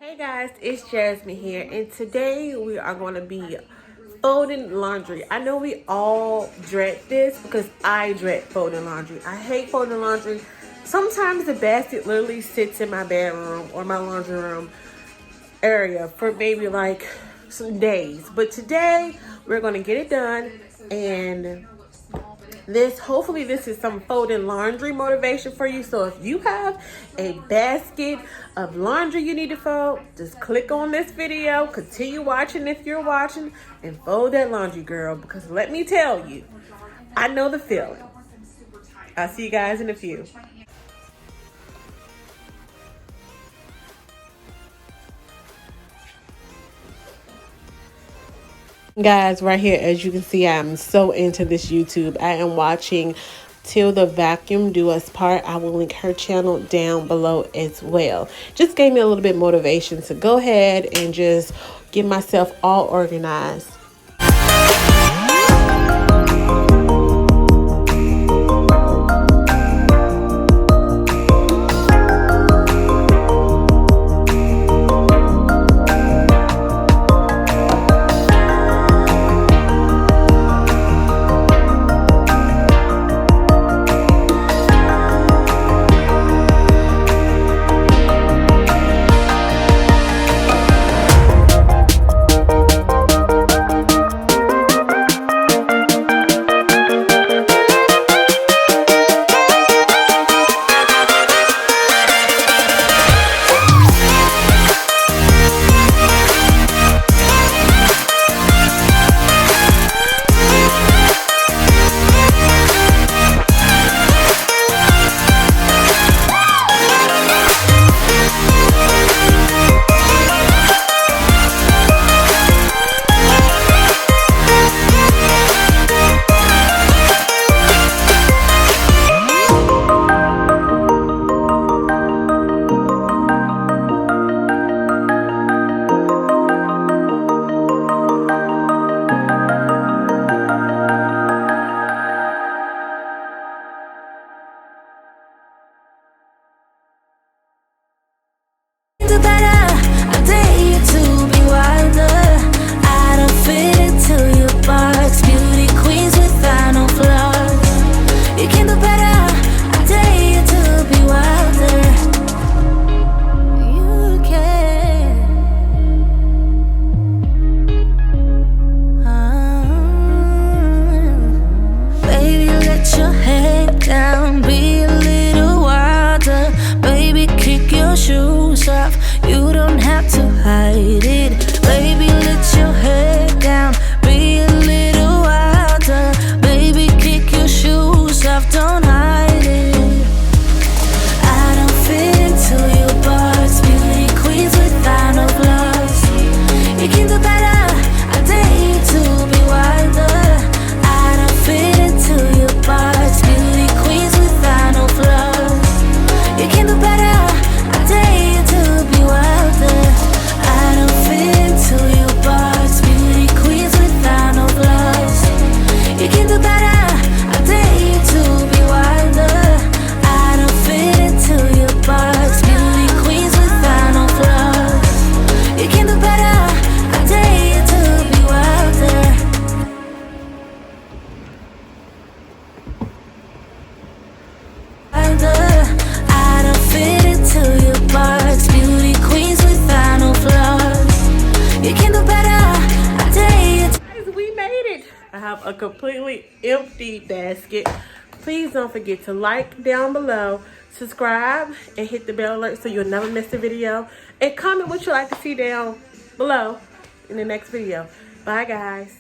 Hey guys, it's Jasmine here, and today we are going to be folding laundry. I know we all dread this because I dread folding laundry. I hate folding laundry. Sometimes the basket literally sits in my bedroom or my laundry room area for maybe like some days. But today we're going to get it done, and hopefully this is some folding laundry motivation for you. So if you have a basket of laundry you need to fold, just click on this video, continue watching if you're watching, and fold that laundry, girl, because let me tell you, I know the feeling. I'll see you guys in a few. Guys, right here, as you can see, I'm so into this YouTube. I am watching Till the Vacuum Do Us Part. I will link her channel down below as well. Just gave me a little bit of motivation to go ahead and just get myself all organized. You don't have to hide it. Baby, let your head down. Be a little wilder. Baby, kick your shoes off. Don't hide it. I don't fit into your box. Beauty queens without no flaws. You can do better. I dare you to be wilder. I don't fit into your box. Beauty queens without no flaws. You can do better. I dare you to be wilder. I don't fit into your box. Beauty queens without no flaws. You can do better. I dare you to be wilder. I don't fit into your box. Beauty queens without no flaws. You can do better. I dare you to be wilder. I don't fit into your box. Beauty queens without no flaws. You can do better. I dare you. Guys, we made it. I have a completely empty basket. Please don't forget to like down below, subscribe, and hit the bell alert so you'll never miss a video. And comment what you'd like to see down below in the next video. Bye, guys.